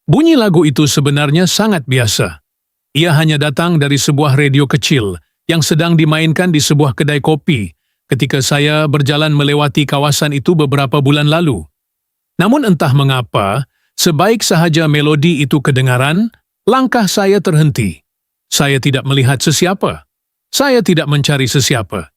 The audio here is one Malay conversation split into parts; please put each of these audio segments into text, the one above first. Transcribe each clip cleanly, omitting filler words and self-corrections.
Bunyi lagu itu sebenarnya sangat biasa. Ia hanya datang dari sebuah radio kecil yang sedang dimainkan di sebuah kedai kopi ketika saya berjalan melewati kawasan itu beberapa bulan lalu. Namun entah mengapa, sebaik sahaja melodi itu kedengaran, langkah saya terhenti. Saya tidak melihat sesiapa. Saya tidak mencari sesiapa.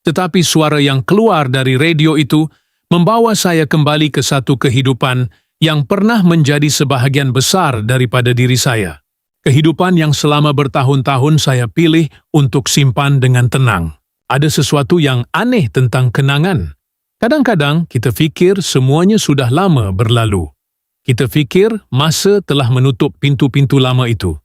Tetapi suara yang keluar dari radio itu membawa saya kembali ke satu kehidupan yang pernah menjadi sebahagian besar daripada diri saya. Kehidupan yang selama bertahun-tahun saya pilih untuk simpan dengan tenang. Ada sesuatu yang aneh tentang kenangan. Kadang-kadang kita fikir semuanya sudah lama berlalu. Kita fikir masa telah menutup pintu-pintu lama itu.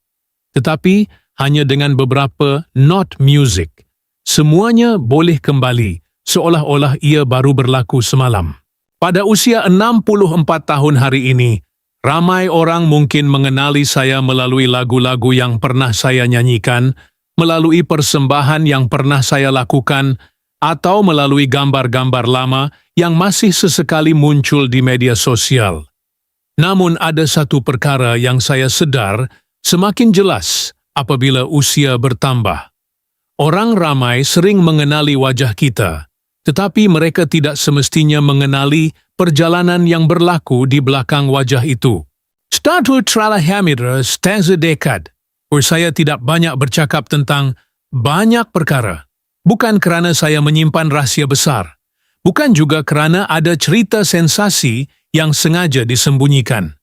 Tetapi hanya dengan beberapa not music, semuanya boleh kembali seolah-olah ia baru berlaku semalam. Pada usia 64 tahun hari ini, ramai orang mungkin mengenali saya melalui lagu-lagu yang pernah saya nyanyikan, melalui persembahan yang pernah saya lakukan, atau melalui gambar-gambar lama yang masih sesekali muncul di media sosial. Namun ada satu perkara yang saya sedar semakin jelas apabila usia bertambah. Orang ramai sering mengenali wajah kita, tetapi mereka tidak semestinya mengenali perjalanan yang berlaku di belakang wajah itu. Statul Tralahamidra stanza dekad. Saya tidak banyak bercakap tentang banyak perkara. Bukan kerana saya menyimpan rahsia besar. Bukan juga kerana ada cerita sensasi yang sengaja disembunyikan.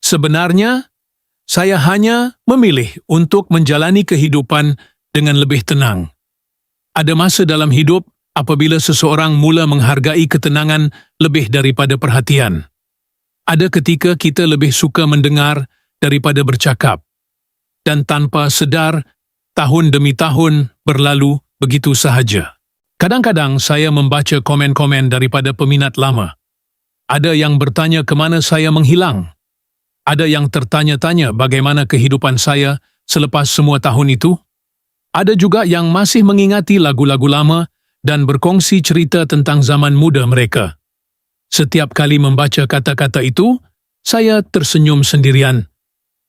Sebenarnya, saya hanya memilih untuk menjalani kehidupan dengan lebih tenang. Ada masa dalam hidup apabila seseorang mula menghargai ketenangan lebih daripada perhatian. Ada ketika kita lebih suka mendengar daripada bercakap. Dan tanpa sedar, tahun demi tahun berlalu begitu sahaja. Kadang-kadang saya membaca komen-komen daripada peminat lama. Ada yang bertanya kemana saya menghilang. Ada yang tertanya-tanya bagaimana kehidupan saya selepas semua tahun itu. Ada juga yang masih mengingati lagu-lagu lama dan berkongsi cerita tentang zaman muda mereka. Setiap kali membaca kata-kata itu, saya tersenyum sendirian.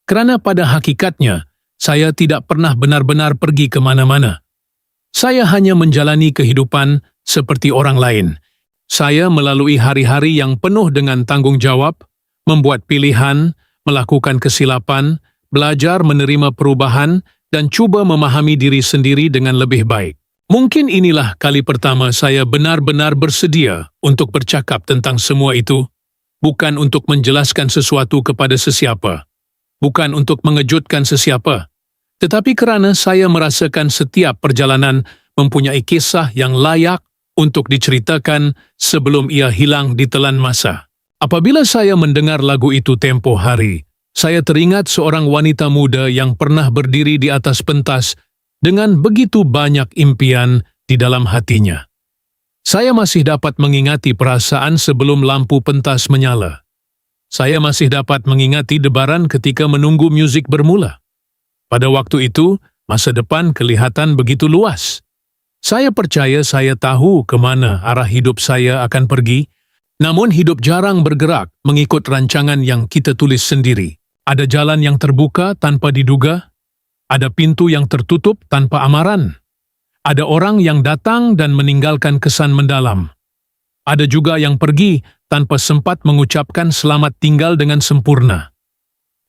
Kerana pada hakikatnya, saya tidak pernah benar-benar pergi ke mana-mana. Saya hanya menjalani kehidupan seperti orang lain. Saya melalui hari-hari yang penuh dengan tanggung jawab, membuat pilihan, melakukan kesilapan, belajar menerima perubahan, dan cuba memahami diri sendiri dengan lebih baik. Mungkin inilah kali pertama saya benar-benar bersedia untuk bercakap tentang semua itu, bukan untuk menjelaskan sesuatu kepada sesiapa, bukan untuk mengejutkan sesiapa, tetapi kerana saya merasakan setiap perjalanan mempunyai kisah yang layak untuk diceritakan sebelum ia hilang di telan masa. Apabila saya mendengar lagu itu tempoh hari, saya teringat seorang wanita muda yang pernah berdiri di atas pentas dengan begitu banyak impian di dalam hatinya. Saya masih dapat mengingati perasaan sebelum lampu pentas menyala. Saya masih dapat mengingati debaran ketika menunggu muzik bermula. Pada waktu itu, masa depan kelihatan begitu luas. Saya percaya saya tahu ke mana arah hidup saya akan pergi, namun hidup jarang bergerak mengikut rancangan yang kita tulis sendiri. Ada jalan yang terbuka tanpa diduga, ada pintu yang tertutup tanpa amaran, ada orang yang datang dan meninggalkan kesan mendalam. Ada juga yang pergi tanpa sempat mengucapkan selamat tinggal dengan sempurna.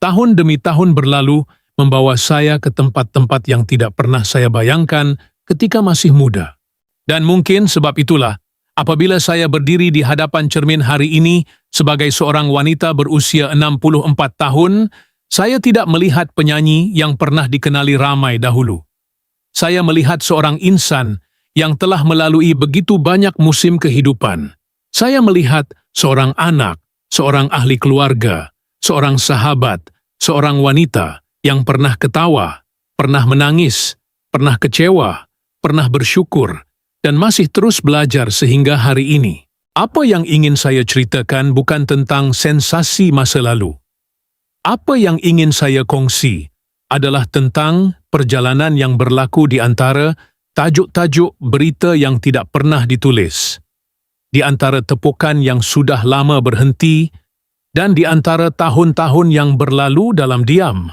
Tahun demi tahun berlalu, membawa saya ke tempat-tempat yang tidak pernah saya bayangkan ketika masih muda. Dan mungkin sebab itulah, apabila saya berdiri di hadapan cermin hari ini sebagai seorang wanita berusia 64 tahun, saya tidak melihat penyanyi yang pernah dikenali ramai dahulu. Saya melihat seorang insan yang telah melalui begitu banyak musim kehidupan. Saya melihat seorang anak, seorang ahli keluarga, seorang sahabat, seorang wanita yang pernah ketawa, pernah menangis, pernah kecewa, pernah bersyukur, dan masih terus belajar sehingga hari ini. Apa yang ingin saya ceritakan bukan tentang sensasi masa lalu. Apa yang ingin saya kongsi adalah tentang perjalanan yang berlaku di antara tajuk-tajuk berita yang tidak pernah ditulis, di antara tepukan yang sudah lama berhenti, dan di antara tahun-tahun yang berlalu dalam diam.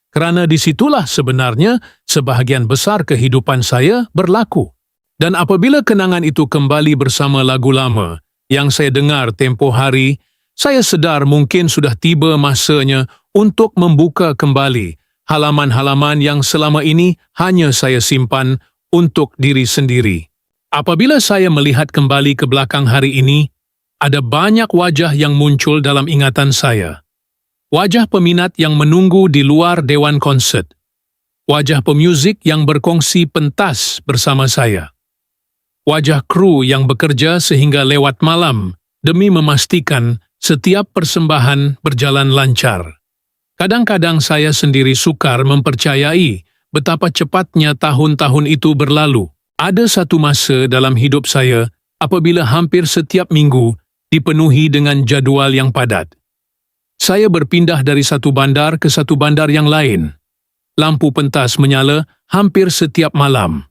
Kerana disitulah sebenarnya sebahagian besar kehidupan saya berlaku. Dan apabila kenangan itu kembali bersama lagu lama yang saya dengar tempoh hari, saya sedar mungkin sudah tiba masanya untuk membuka kembali halaman-halaman yang selama ini hanya saya simpan untuk diri sendiri. Apabila saya melihat kembali ke belakang hari ini, ada banyak wajah yang muncul dalam ingatan saya. Wajah peminat yang menunggu di luar dewan konsert. Wajah pemuzik yang berkongsi pentas bersama saya. Wajah kru yang bekerja sehingga lewat malam demi memastikan setiap persembahan berjalan lancar. Kadang-kadang saya sendiri sukar mempercayai betapa cepatnya tahun-tahun itu berlalu. Ada satu masa dalam hidup saya apabila hampir setiap minggu dipenuhi dengan jadual yang padat. Saya berpindah dari satu bandar ke satu bandar yang lain. Lampu pentas menyala hampir setiap malam.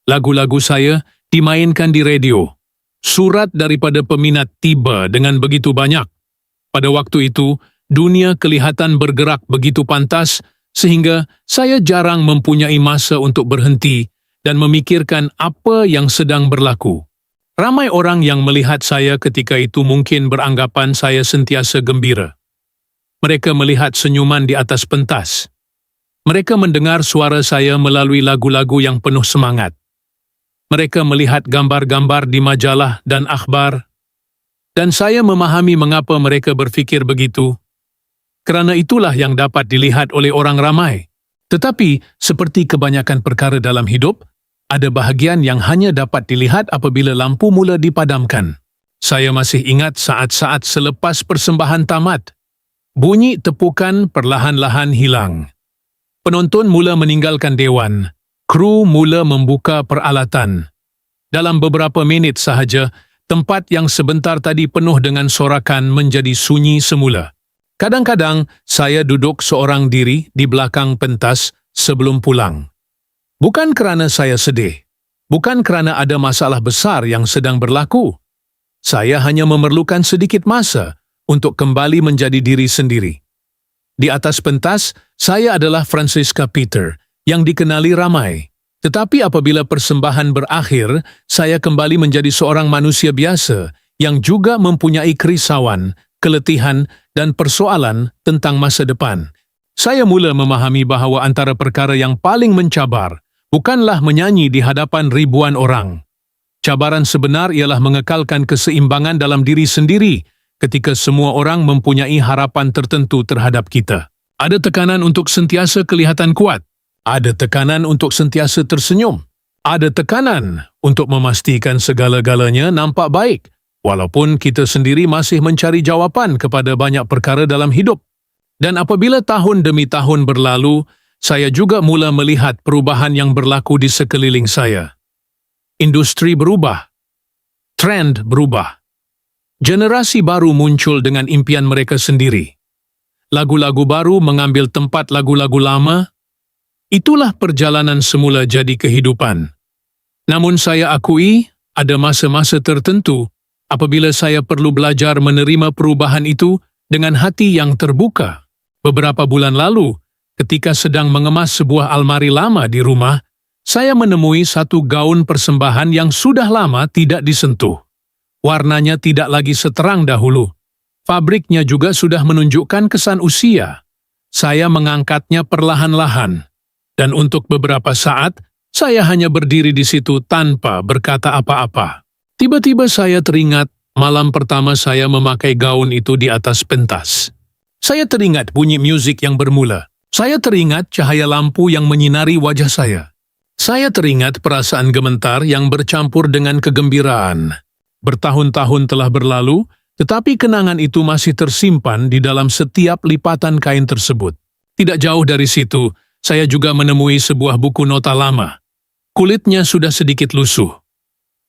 Lagu-lagu saya dimainkan di radio. Surat daripada peminat tiba dengan begitu banyak. Pada waktu itu, dunia kelihatan bergerak begitu pantas sehingga saya jarang mempunyai masa untuk berhenti dan memikirkan apa yang sedang berlaku. Ramai orang yang melihat saya ketika itu mungkin beranggapan saya sentiasa gembira. Mereka melihat senyuman di atas pentas. Mereka mendengar suara saya melalui lagu-lagu yang penuh semangat. Mereka melihat gambar-gambar di majalah dan akhbar. Dan saya memahami mengapa mereka berfikir begitu. Kerana itulah yang dapat dilihat oleh orang ramai. Tetapi, seperti kebanyakan perkara dalam hidup, ada bahagian yang hanya dapat dilihat apabila lampu mula dipadamkan. Saya masih ingat saat-saat selepas persembahan tamat. Bunyi tepukan perlahan-lahan hilang. Penonton mula meninggalkan dewan. Kru mula membuka peralatan. Dalam beberapa minit sahaja, tempat yang sebentar tadi penuh dengan sorakan menjadi sunyi semula. Kadang-kadang, saya duduk seorang diri di belakang pentas sebelum pulang. Bukan kerana saya sedih. Bukan kerana ada masalah besar yang sedang berlaku. Saya hanya memerlukan sedikit masa untuk kembali menjadi diri sendiri. Di atas pentas, saya adalah Francisca Peter, yang dikenali ramai. Tetapi apabila persembahan berakhir, saya kembali menjadi seorang manusia biasa yang juga mempunyai kerisauan, keletihan, dan persoalan tentang masa depan. Saya mula memahami bahawa antara perkara yang paling mencabar bukanlah menyanyi di hadapan ribuan orang. Cabaran sebenar ialah mengekalkan keseimbangan dalam diri sendiri ketika semua orang mempunyai harapan tertentu terhadap kita. Ada tekanan untuk sentiasa kelihatan kuat. Ada tekanan untuk sentiasa tersenyum. Ada tekanan untuk memastikan segala-galanya nampak baik, walaupun kita sendiri masih mencari jawapan kepada banyak perkara dalam hidup. Dan apabila tahun demi tahun berlalu, saya juga mula melihat perubahan yang berlaku di sekeliling saya. Industri berubah. Trend berubah. Generasi baru muncul dengan impian mereka sendiri. Lagu-lagu baru mengambil tempat lagu-lagu lama. Itulah perjalanan semula jadi kehidupan. Namun saya akui, ada masa-masa tertentu apabila saya perlu belajar menerima perubahan itu dengan hati yang terbuka. Beberapa bulan lalu, ketika sedang mengemas sebuah almari lama di rumah, saya menemui satu gaun persembahan yang sudah lama tidak disentuh. Warnanya tidak lagi seterang dahulu. Fabriknya juga sudah menunjukkan kesan usia. Saya mengangkatnya perlahan-lahan. Dan untuk beberapa saat, saya hanya berdiri di situ tanpa berkata apa-apa. Tiba-tiba saya teringat malam pertama saya memakai gaun itu di atas pentas. Saya teringat bunyi musik yang bermula. Saya teringat cahaya lampu yang menyinari wajah saya. Saya teringat perasaan gemetar yang bercampur dengan kegembiraan. Bertahun-tahun telah berlalu, tetapi kenangan itu masih tersimpan di dalam setiap lipatan kain tersebut. Tidak jauh dari situ, saya juga menemui sebuah buku nota lama. Kulitnya sudah sedikit lusuh.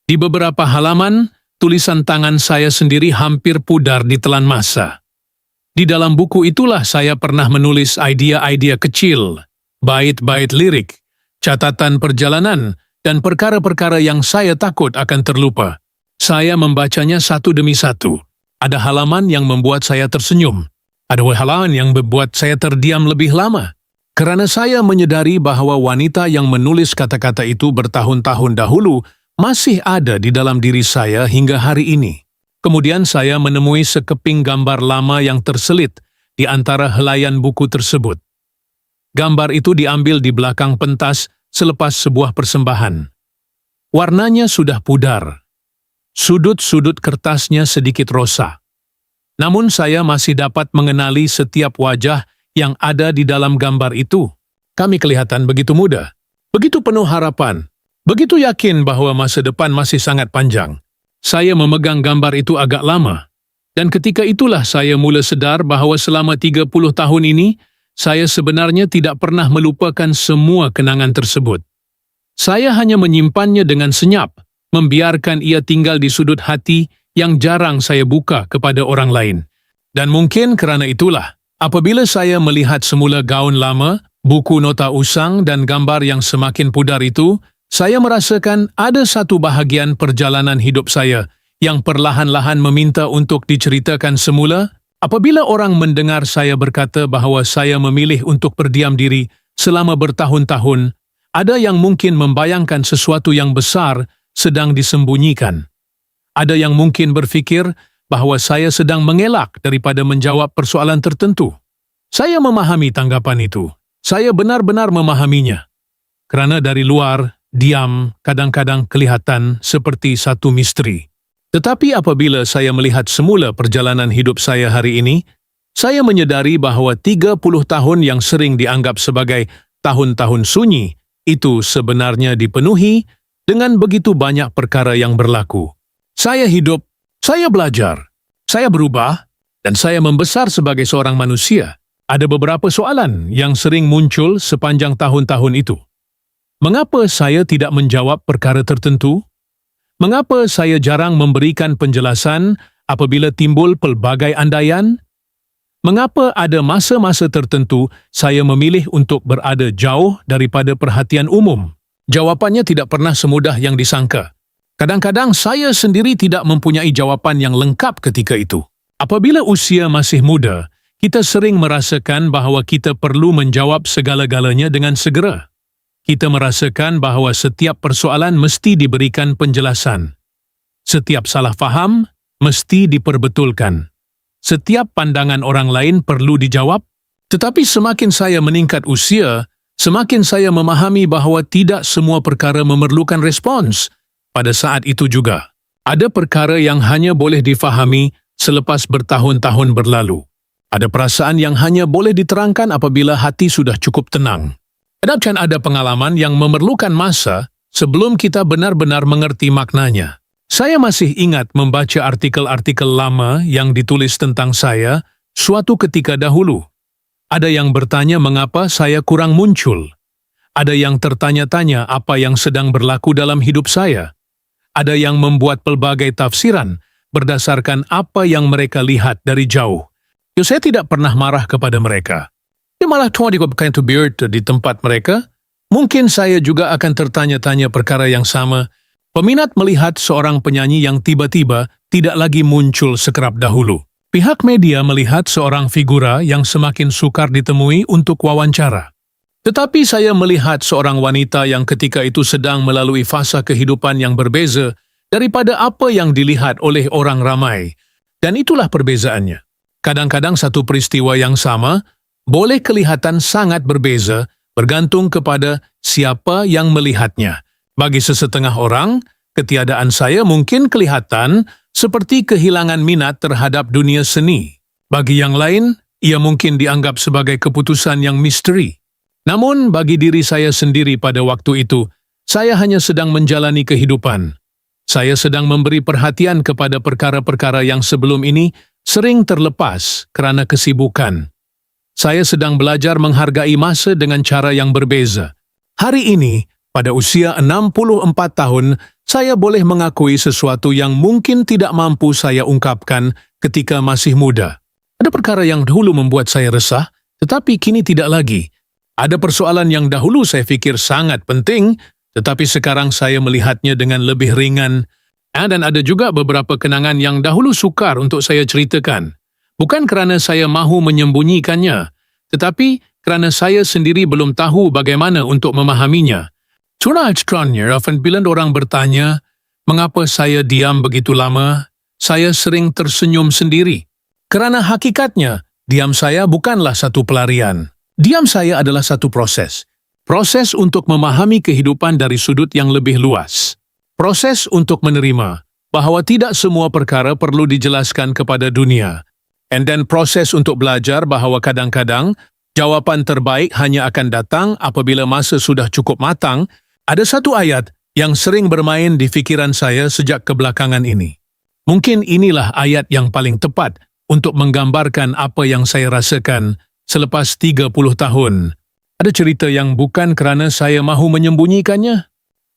Di beberapa halaman, tulisan tangan saya sendiri hampir pudar ditelan masa. Di dalam buku itulah saya pernah menulis idea-idea kecil, bait-bait lirik, catatan perjalanan, dan perkara-perkara yang saya takut akan terlupa. Saya membacanya satu demi satu. Ada halaman yang membuat saya tersenyum. Ada halaman yang membuat saya terdiam lebih lama. Kerana saya menyedari bahawa wanita yang menulis kata-kata itu bertahun-tahun dahulu masih ada di dalam diri saya hingga hari ini. Kemudian saya menemui sekeping gambar lama yang terselit di antara helaian buku tersebut. Gambar itu diambil di belakang pentas selepas sebuah persembahan. Warnanya sudah pudar. Sudut-sudut kertasnya sedikit rosa. Namun saya masih dapat mengenali setiap wajah yang ada di dalam gambar itu. Kami kelihatan begitu muda, begitu penuh harapan, begitu yakin bahwa masa depan masih sangat panjang. Saya memegang gambar itu agak lama, dan ketika itulah saya mula sedar bahawa selama 30 tahun ini, saya sebenarnya tidak pernah melupakan semua kenangan tersebut. Saya hanya menyimpannya dengan senyap, membiarkan ia tinggal di sudut hati yang jarang saya buka kepada orang lain. Dan mungkin kerana itulah, apabila saya melihat semula gaun lama, buku nota usang dan gambar yang semakin pudar itu, saya merasakan ada satu bahagian perjalanan hidup saya yang perlahan-lahan meminta untuk diceritakan semula. Apabila orang mendengar saya berkata bahawa saya memilih untuk berdiam diri selama bertahun-tahun, ada yang mungkin membayangkan sesuatu yang besar sedang disembunyikan. Ada yang mungkin berfikir bahawa saya sedang mengelak daripada menjawab persoalan tertentu. Saya memahami tanggapan itu. Saya benar-benar memahaminya. Kerana dari luar, diam kadang-kadang kelihatan seperti satu misteri. Tetapi apabila saya melihat semula perjalanan hidup saya hari ini, saya menyedari bahawa 30 tahun yang sering dianggap sebagai tahun-tahun sunyi, itu sebenarnya dipenuhi dengan begitu banyak perkara yang berlaku. Saya hidup, saya belajar, saya berubah, dan saya membesar sebagai seorang manusia. Ada beberapa soalan yang sering muncul sepanjang tahun-tahun itu. Mengapa saya tidak menjawab perkara tertentu? Mengapa saya jarang memberikan penjelasan apabila timbul pelbagai andaian? Mengapa ada masa-masa tertentu saya memilih untuk berada jauh daripada perhatian umum? Jawapannya tidak pernah semudah yang disangka. Kadang-kadang saya sendiri tidak mempunyai jawapan yang lengkap ketika itu. Apabila usia masih muda, kita sering merasakan bahawa kita perlu menjawab segala-galanya dengan segera. Kita merasakan bahawa setiap persoalan mesti diberikan penjelasan. Setiap salah faham mesti diperbetulkan. Setiap pandangan orang lain perlu dijawab. Tetapi semakin saya meningkat usia, semakin saya memahami bahawa tidak semua perkara memerlukan respons. Pada saat itu juga, ada perkara yang hanya boleh difahami selepas bertahun-tahun berlalu. Ada perasaan yang hanya boleh diterangkan apabila hati sudah cukup tenang. Dan ada pengalaman yang memerlukan masa sebelum kita benar-benar mengerti maknanya. Saya masih ingat membaca artikel-artikel lama yang ditulis tentang saya suatu ketika dahulu. Ada yang bertanya mengapa saya kurang muncul. Ada yang tertanya-tanya apa yang sedang berlaku dalam hidup saya. Ada yang membuat pelbagai tafsiran berdasarkan apa yang mereka lihat dari jauh. Saya tidak pernah marah kepada mereka. Dia malah cuma dikatakan to beard di tempat mereka. Mungkin saya juga akan tertanya-tanya perkara yang sama. Peminat melihat seorang penyanyi yang tiba-tiba tidak lagi muncul sekerap dahulu. Pihak media melihat seorang figura yang semakin sukar ditemui untuk wawancara. Tetapi saya melihat seorang wanita yang ketika itu sedang melalui fasa kehidupan yang berbeza daripada apa yang dilihat oleh orang ramai. Dan itulah perbezaannya. Kadang-kadang satu peristiwa yang sama boleh kelihatan sangat berbeza bergantung kepada siapa yang melihatnya. Bagi sesetengah orang, ketiadaan saya mungkin kelihatan seperti kehilangan minat terhadap dunia seni. Bagi yang lain, ia mungkin dianggap sebagai keputusan yang misteri. Namun bagi diri saya sendiri pada waktu itu, saya hanya sedang menjalani kehidupan. Saya sedang memberi perhatian kepada perkara-perkara yang sebelum ini sering terlepas kerana kesibukan. Saya sedang belajar menghargai masa dengan cara yang berbeza. Hari ini, pada usia 64 tahun, saya boleh mengakui sesuatu yang mungkin tidak mampu saya ungkapkan ketika masih muda. Ada perkara yang dahulu membuat saya resah, tetapi kini tidak lagi. Ada persoalan yang dahulu saya fikir sangat penting, tetapi sekarang saya melihatnya dengan lebih ringan. Dan ada juga beberapa kenangan yang dahulu sukar untuk saya ceritakan. Bukan kerana saya mahu menyembunyikannya, tetapi kerana saya sendiri belum tahu bagaimana untuk memahaminya. Curahnya, apabila orang bertanya, mengapa saya diam begitu lama, saya sering tersenyum sendiri. Kerana hakikatnya, diam saya bukanlah satu pelarian. Diam saya adalah satu proses. Proses untuk memahami kehidupan dari sudut yang lebih luas. Proses untuk menerima bahawa tidak semua perkara perlu dijelaskan kepada dunia. And then proses untuk belajar bahawa kadang-kadang jawapan terbaik hanya akan datang apabila masa sudah cukup matang. Ada satu ayat yang sering bermain di fikiran saya sejak kebelakangan ini. Mungkin inilah ayat yang paling tepat untuk menggambarkan apa yang saya rasakan selepas 30 tahun. Ada cerita yang bukan kerana saya mahu menyembunyikannya,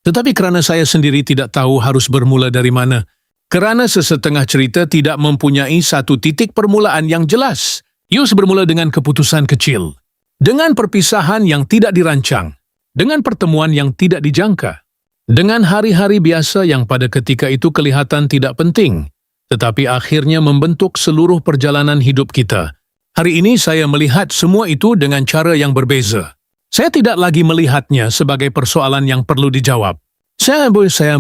tetapi kerana saya sendiri tidak tahu harus bermula dari mana. Kerana sesetengah cerita tidak mempunyai satu titik permulaan yang jelas. Ia bermula dengan keputusan kecil, dengan perpisahan yang tidak dirancang, dengan pertemuan yang tidak dijangka, dengan hari-hari biasa yang pada ketika itu kelihatan tidak penting, tetapi akhirnya membentuk seluruh perjalanan hidup kita. Hari ini saya melihat semua itu dengan cara yang berbeza. Saya tidak lagi melihatnya sebagai persoalan yang perlu dijawab. Saya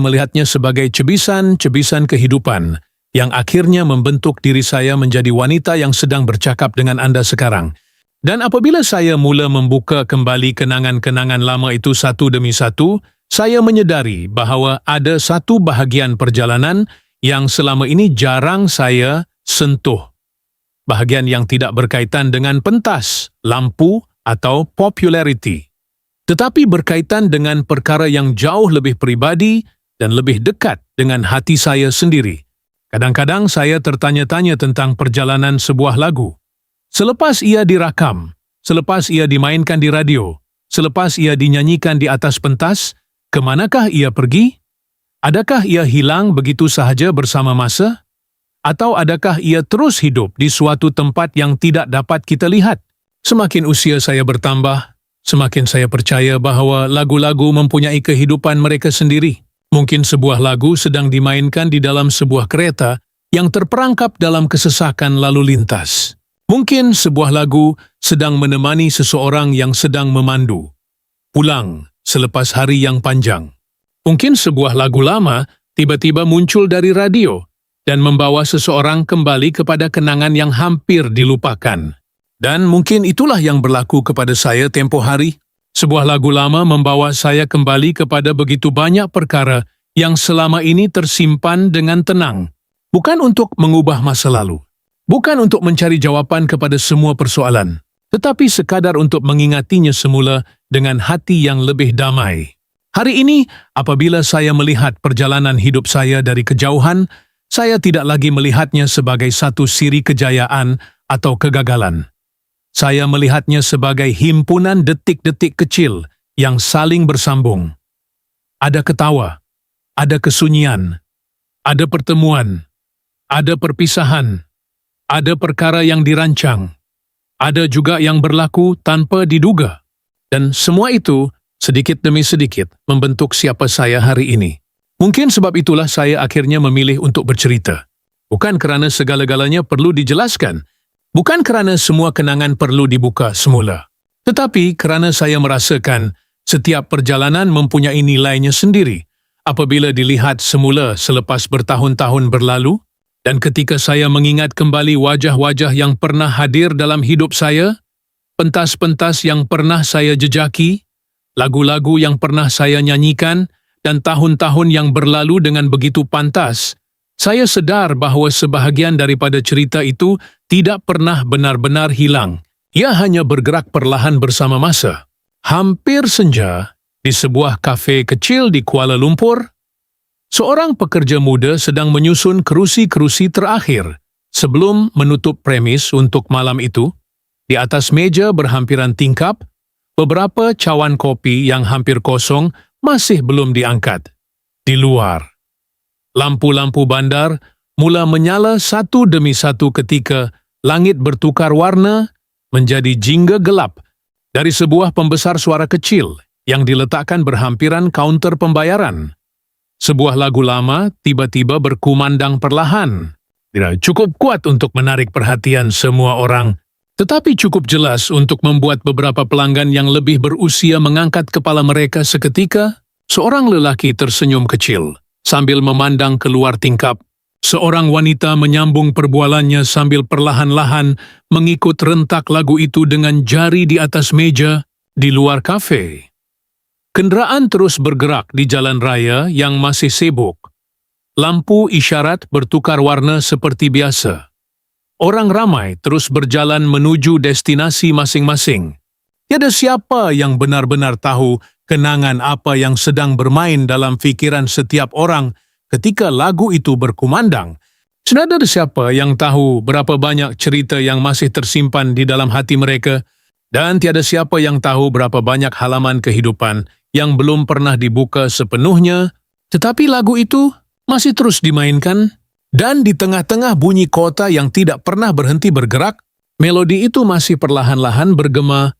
melihatnya sebagai cebisan-cebisan kehidupan yang akhirnya membentuk diri saya menjadi wanita yang sedang bercakap dengan Anda sekarang. Dan apabila saya mula membuka kembali kenangan-kenangan lama itu satu demi satu, saya menyedari bahawa ada satu bahagian perjalanan yang selama ini jarang saya sentuh. Bahagian yang tidak berkaitan dengan pentas, lampu, atau populariti, tetapi berkaitan dengan perkara yang jauh lebih pribadi dan lebih dekat dengan hati saya sendiri. Kadang-kadang saya tertanya-tanya tentang perjalanan sebuah lagu. Selepas ia dirakam, selepas ia dimainkan di radio, selepas ia dinyanyikan di atas pentas, kemanakah ia pergi? Adakah ia hilang begitu sahaja bersama masa? Atau adakah ia terus hidup di suatu tempat yang tidak dapat kita lihat? Semakin usia saya bertambah, semakin saya percaya bahawa lagu-lagu mempunyai kehidupan mereka sendiri. Mungkin sebuah lagu sedang dimainkan di dalam sebuah kereta yang terperangkap dalam kesesakan lalu lintas. Mungkin sebuah lagu sedang menemani seseorang yang sedang memandu pulang selepas hari yang panjang. Mungkin sebuah lagu lama tiba-tiba muncul dari radio dan membawa seseorang kembali kepada kenangan yang hampir dilupakan. Dan mungkin itulah yang berlaku kepada saya tempoh hari. Sebuah lagu lama membawa saya kembali kepada begitu banyak perkara yang selama ini tersimpan dengan tenang. Bukan untuk mengubah masa lalu. Bukan untuk mencari jawapan kepada semua persoalan, tetapi sekadar untuk mengingatinya semula dengan hati yang lebih damai. Hari ini, apabila saya melihat perjalanan hidup saya dari kejauhan, saya tidak lagi melihatnya sebagai satu siri kejayaan atau kegagalan. Saya melihatnya sebagai himpunan detik-detik kecil yang saling bersambung. Ada ketawa, ada kesunyian, ada pertemuan, ada perpisahan, ada perkara yang dirancang, ada juga yang berlaku tanpa diduga. Dan semua itu, sedikit demi sedikit, membentuk siapa saya hari ini. Mungkin sebab itulah saya akhirnya memilih untuk bercerita. Bukan kerana segala-galanya perlu dijelaskan, bukan kerana semua kenangan perlu dibuka semula, tetapi kerana saya merasakan setiap perjalanan mempunyai nilainya sendiri apabila dilihat semula selepas bertahun-tahun berlalu. Dan ketika saya mengingat kembali wajah-wajah yang pernah hadir dalam hidup saya, pentas-pentas yang pernah saya jejaki, lagu-lagu yang pernah saya nyanyikan, dan tahun-tahun yang berlalu dengan begitu pantas, saya sedar bahawa sebahagian daripada cerita itu tidak pernah benar-benar hilang. Ia hanya bergerak perlahan bersama masa. Hampir senja, di sebuah kafe kecil di Kuala Lumpur, seorang pekerja muda sedang menyusun kerusi-kerusi terakhir sebelum menutup premis untuk malam itu. Di atas meja berhampiran tingkap, beberapa cawan kopi yang hampir kosong masih belum diangkat. Di luar, lampu-lampu bandar mula menyala satu demi satu ketika langit bertukar warna menjadi jingga gelap dari sebuah pembesar suara kecil yang diletakkan berhampiran kaunter pembayaran. Sebuah lagu lama tiba-tiba berkumandang perlahan. Tidak cukup kuat untuk menarik perhatian semua orang, tetapi cukup jelas untuk membuat beberapa pelanggan yang lebih berusia mengangkat kepala mereka seketika. Seorang lelaki tersenyum kecil sambil memandang keluar tingkap. Seorang wanita menyambung perbualannya sambil perlahan-lahan mengikut rentak lagu itu dengan jari di atas meja di luar kafe. Kendaraan terus bergerak di jalan raya yang masih sibuk. Lampu isyarat bertukar warna seperti biasa. Orang ramai terus berjalan menuju destinasi masing-masing. Tiada siapa yang benar-benar tahu kenangan apa yang sedang bermain dalam fikiran setiap orang ketika lagu itu berkumandang. Tidak ada siapa yang tahu berapa banyak cerita yang masih tersimpan di dalam hati mereka, dan tiada siapa yang tahu berapa banyak halaman kehidupan yang belum pernah dibuka sepenuhnya, tetapi lagu itu masih terus dimainkan, dan di tengah-tengah bunyi kota yang tidak pernah berhenti bergerak, melodi itu masih perlahan-lahan bergema